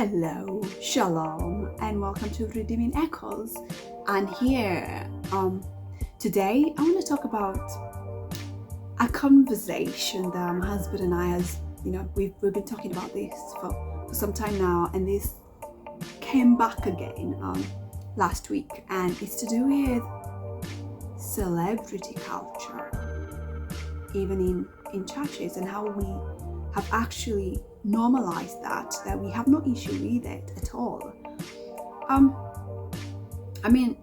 Hello, shalom, and welcome to Redeeming Echoes. And here, today I want to talk about a conversation that my husband and I we've been talking about this for some time now, and this came back again last week, and it's to do with celebrity culture, even in churches, and how we have actually normalized that we have no issue with it at all.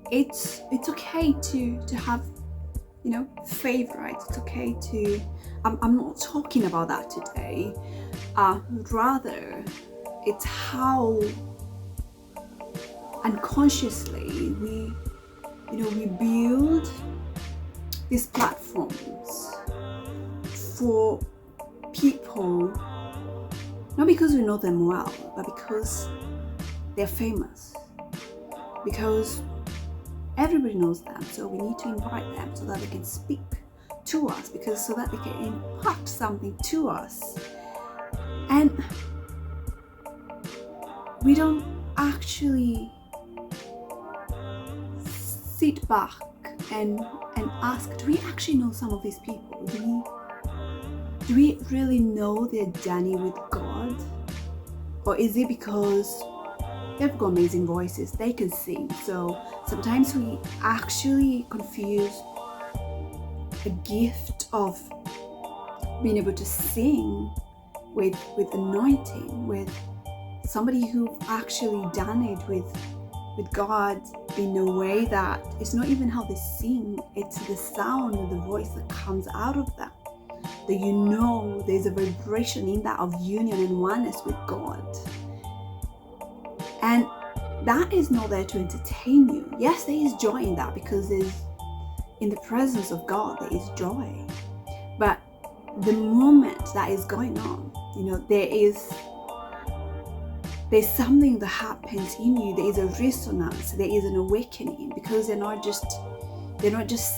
It's okay to have favorites. It's okay to I'm not talking about that today. Rather, it's how unconsciously we build these platforms for people, not because we know them well, but because they're famous, because everybody knows them, so we need to invite them so that they can speak to us, so that they can impart something to us. And we don't actually sit back and ask, do we actually know some of these people? Do we really know their journey with God? Or is it because they've got amazing voices, they can sing? So sometimes we actually confuse a gift of being able to sing with anointing, with somebody who've actually done it with God in a way that it's not even how they sing, it's the sound of the voice that comes out of them. That there's a vibration in that of union and oneness with God. And that is not there to entertain you. Yes, there is joy in that, because in the presence of God there is joy. But the moment that is going on, there's something that happens in you. There is a resonance, there is an awakening, because they're not just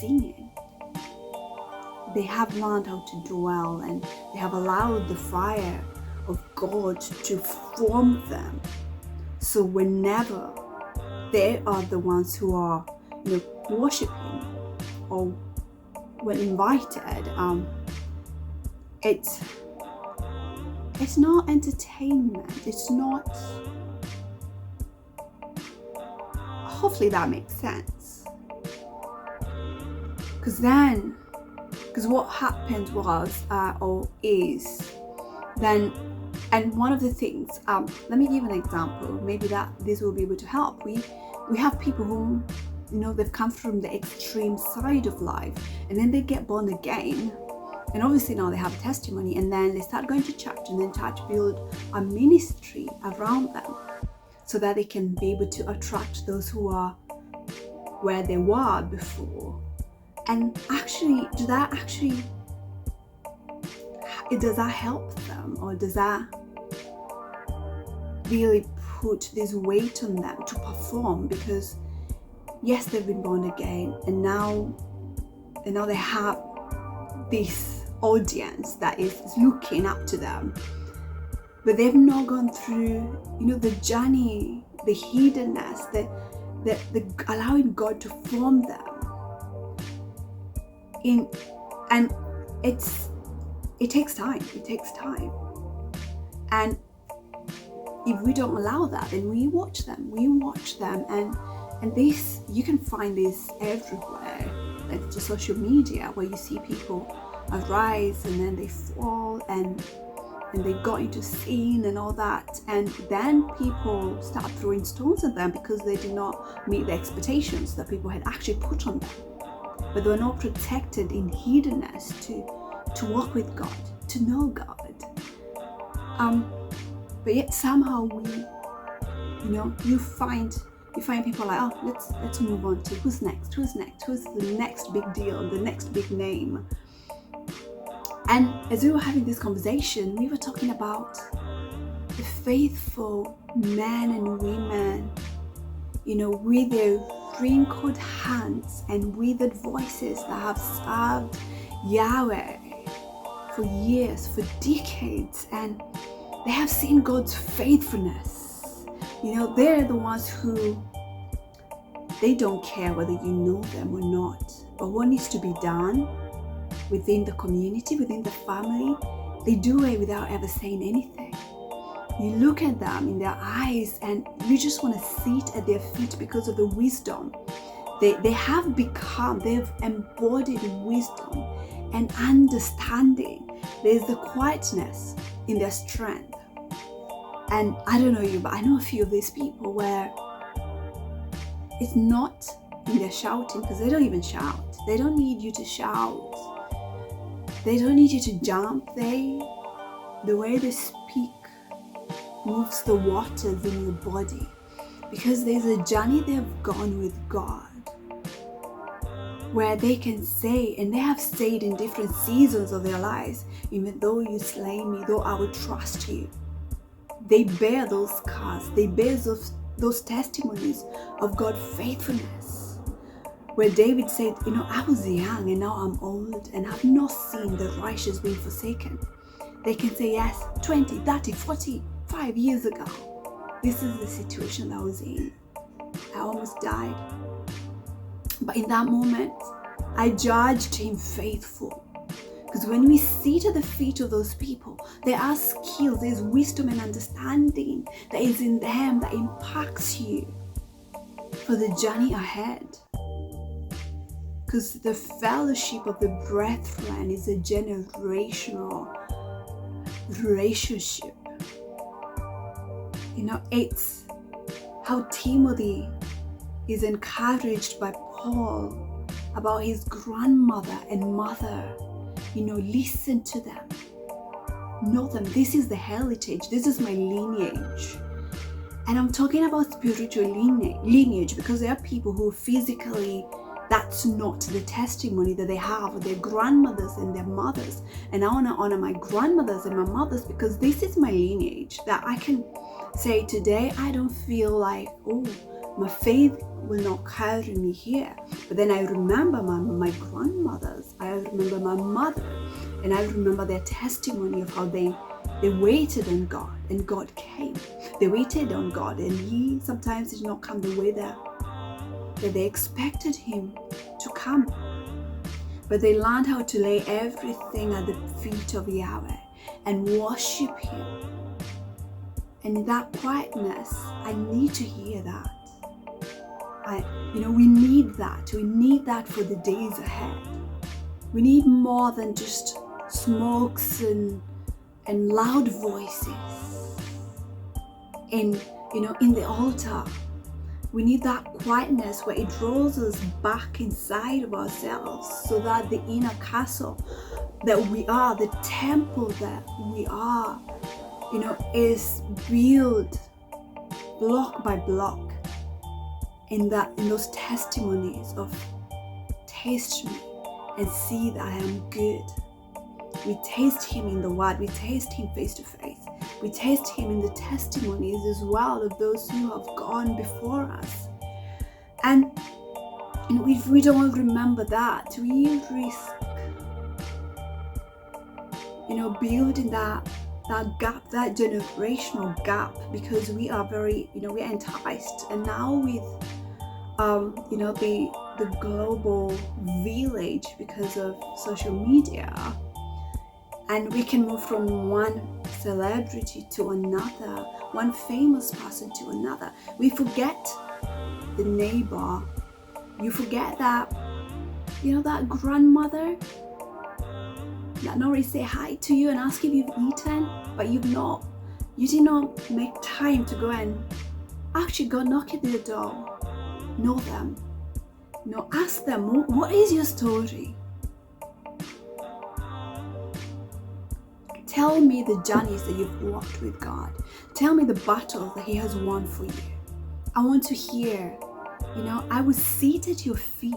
singing. They have learned how to dwell, and they have allowed the fire of God to form them. So whenever they are the ones who are worshiping, or when invited, it's not entertainment. It's not. Hopefully that makes sense. Because what happened was, and one of the things, let me give an example, maybe that this will be able to help. We have people who, they've come from the extreme side of life, and then they get born again, and obviously now they have a testimony, and then they start going to church, and then church build a ministry around them so that they can be able to attract those who are where they were before. And actually, does that help them, or does that really put this weight on them to perform? Because yes, they've been born again, and now they have this audience that is looking up to them, but they've not gone through the journey, the hiddenness, the allowing God to form them in. And it takes time. And if we don't allow that, then we watch them, and this, you can find this everywhere, like to social media, where you see people arise and then they fall, and they got into sin and all that, and then people start throwing stones at them because they did not meet the expectations that people had actually put on them. But they were not protected in hiddenness to walk with God, to know God. But yet somehow you find people like, oh, let's move on to who's next, who's the next big deal, the next big name. And as we were having this conversation, we were talking about the faithful men and women, with their wrinkled hands and withered voices that have served Yahweh for years, for decades, and they have seen God's faithfulness. They're the ones who, they don't care whether you know them or not, but what needs to be done within the community, within the family, they do it without ever saying anything. You look at them in their eyes and you just want to sit at their feet because of the wisdom. They have become, they've embodied wisdom and understanding. There's the quietness in their strength. And I don't know you, but I know a few of these people where it's not in their shouting, because they don't even shout. They don't need you to shout. They don't need you to jump. The way they speak moves the waters in your body, because there's a journey they've gone with God where they can say, and they have said in different seasons of their lives, even though you slay me, though I will trust you. They bear those scars. They bear those testimonies of God's faithfulness. Where David said, I was young and now I'm old and have not seen the righteous being forsaken. They can say, yes, 20, 30, 45 years ago, this is the situation that I was in. I almost died. But in that moment, I judged him faithful. Because when we sit at the feet of those people, there are skills, there's wisdom and understanding that is in them that impacts you for the journey ahead. Because the fellowship of the brethren is a generational relationship. It's how Timothy is encouraged by Paul about his grandmother and mother. Listen to them. Know them. This is the heritage. This is my lineage. And I'm talking about spiritual lineage because there are people who physically, that's not the testimony that they have with their grandmothers and their mothers. And I want to honor my grandmothers and my mothers because this is my lineage that I can say today, I don't feel like, my faith will not carry me here. But then I remember my grandmothers, I remember my mother, and I remember their testimony of how they waited on God and God came. They waited on God and He sometimes did not come the way that they expected Him to come. But they learned how to lay everything at the feet of Yahweh and worship Him. And in that quietness, I need to hear that. We need that. We need that for the days ahead. We need more than just smokes and loud voices. In the altar, we need that quietness where it draws us back inside of ourselves so that the inner castle that we are, the temple that we are, is built block by block. In those testimonies of taste me and see that I am good. We taste Him in the Word. We taste Him face to face. We taste Him in the testimonies as well of those who have gone before us. And if we don't remember that, we risk, building that gap, that generational gap, because we are very, we're enticed. And now with the global village because of social media, and we can move from one celebrity to another, one famous person to another. We forget the neighbor. You forget that, that grandmother that not really say hi to you and ask if you've eaten, but you did not make time to go and actually go knock at their door. Know them. Ask them, what is your story? Tell me the journeys that you've walked with God. Tell me the battles that He has won for you. I want to hear, I will sit at your feet.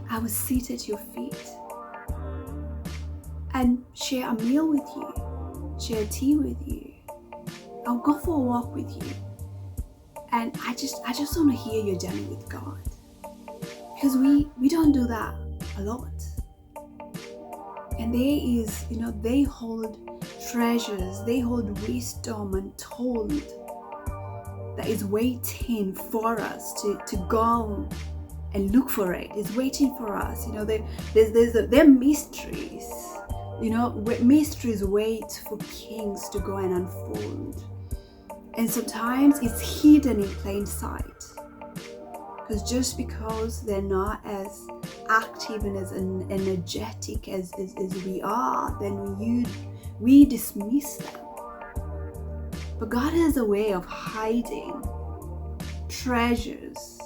I will sit at your feet and share a meal with you, share tea with you. I'll go for a walk with you. And I just want to hear your journey with God. Because we don't do that a lot. And there is, they hold treasures, they hold wisdom untold that is waiting for us to go and look for it. Is waiting for us. There are mysteries. Mysteries wait for kings to go and unfold. And sometimes it's hidden in plain sight. Because just because they're not as active and as energetic as we are, then we dismiss them. But God has a way of hiding treasures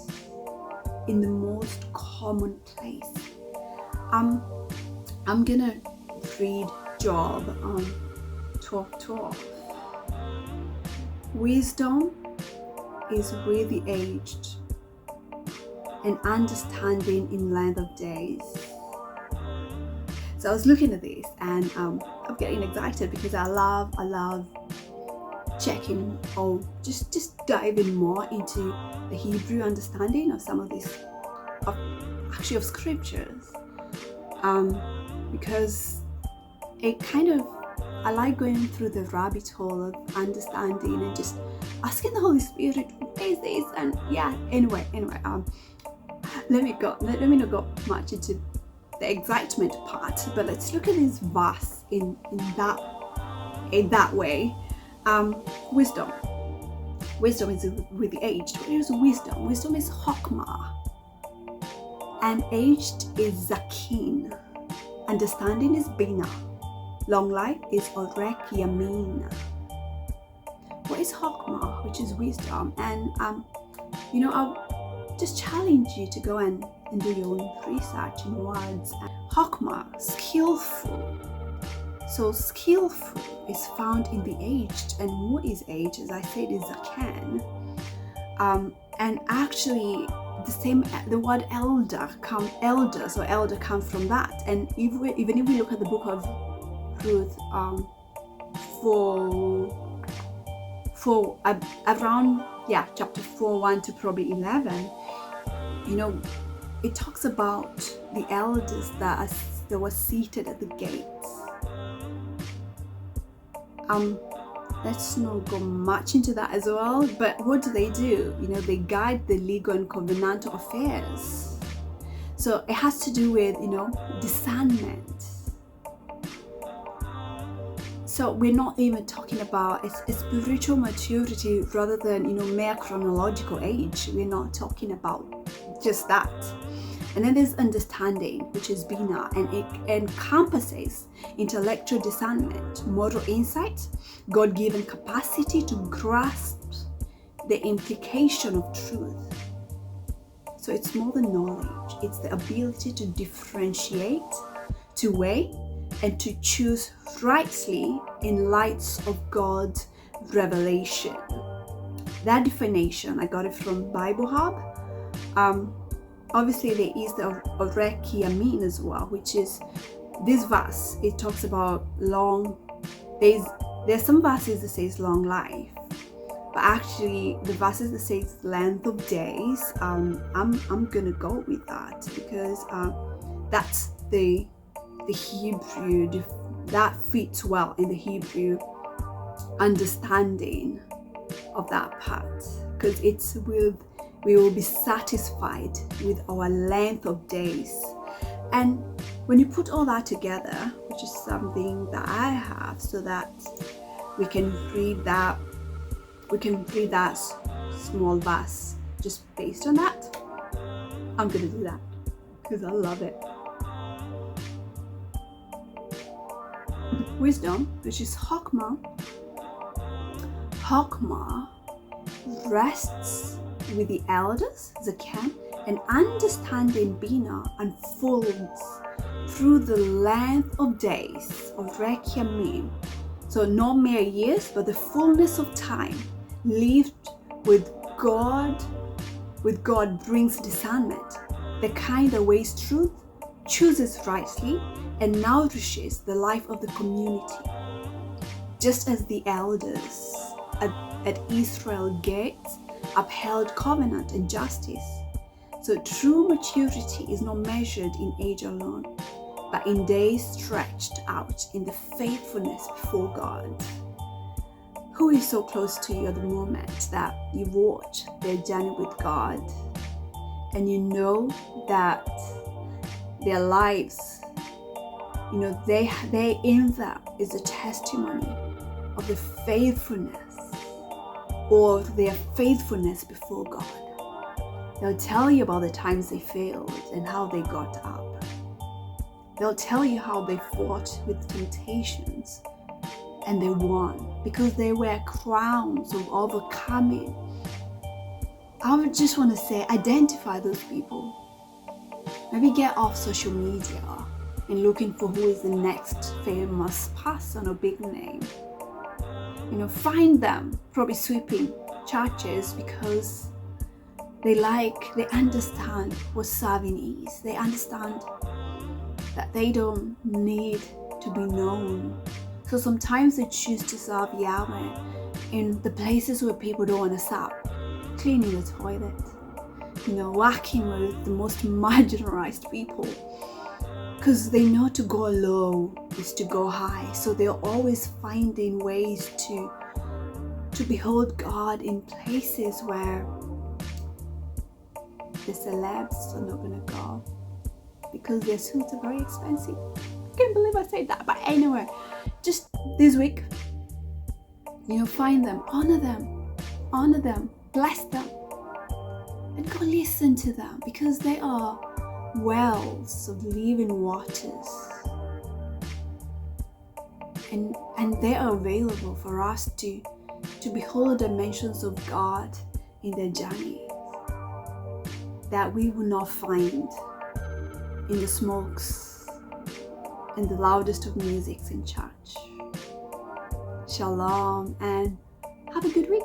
in the most common place. I'm gonna read Job 12:12. Wisdom is with the aged, and understanding in length of days. So I was looking at this, and I'm getting excited because I love checking or just diving more into the Hebrew understanding of some of these of scriptures, because it kind of, I like going through the rabbit hole of understanding and just asking the Holy Spirit, what is this? And anyway, let me not go much into the excitement part, but let's look at this verse in that way. Wisdom is with the aged. What is wisdom? Wisdom is chokmah, and aged is zakin. Understanding is bina. Long life is orekh yamim. What is chokmah, which is wisdom? And I'll just challenge you to go and do your own research in words. Chokmah, skillful. So skillful is found in the aged, and what is aged, as I said, is zaken. And actually, the word elder comes from that. And even if we look at the book of Ruth, chapter 4:1 to probably 11, it talks about the elders that were seated at the gates. Let's not go much into that as well, but what do? They guide the legal and covenantal affairs. So it has to do with, discernment. So we're not even talking about a spiritual maturity rather than, mere chronological age. We're not talking about just that. And then there's understanding, which is bina, and it encompasses intellectual discernment, moral insight, God-given capacity to grasp the implication of truth. So it's more than knowledge. It's the ability to differentiate, to weigh, and to choose rightly in light of God's revelation. That definition, I got it from Bible Hub. Obviously, there is the orekh yamim as well, which is this verse. It talks about there's some verses that says long life, but actually the verses that says length of days, I'm gonna go with that because that's the Hebrew that fits well in the Hebrew understanding of that part, because it's we will be satisfied with our length of days. And when you put all that together, which is something that I have, so that we can read that small verse just based on that, I'm gonna do that because I love it. Wisdom, which is chokmah, rests with the elders, zaken, and understanding bina unfolds through the length of days of orekh yamim. So not mere years, but the fullness of time lived with God. With God brings discernment, the kind that weighs truth, chooses rightly, and nourishes the life of the community. Just as the elders at Israel gates upheld covenant and justice. So true maturity is not measured in age alone, but in days stretched out in the faithfulness before God. who is so close to you at the moment that you watch their journey with God, and you know that their lives, they in them is a testimony of the faithfulness or their faithfulness before God. They'll tell you about the times they failed and how they got up. They'll tell you how they fought with temptations and they won because they wear crowns of overcoming. I would just want to say, identify those people. Maybe get off social media and looking for who is the next famous person or big name. Find them, probably sweeping churches because they understand what serving is. They understand that they don't need to be known. So sometimes they choose to serve Yahweh in the places where people don't want to serve. Cleaning the toilet, working with the most marginalized people. Because they know to go low is to go high. So they're always finding ways to behold God in places where the celebs are not going to go because their suits are very expensive. I can't believe I said that. But anyway, just this week, find them, honor them, bless them, and go listen to them because they are wells of living waters, and they are available for us to behold dimensions of God in their journey that we will not find in the smokes and the loudest of musics in church. Shalom and have a good week.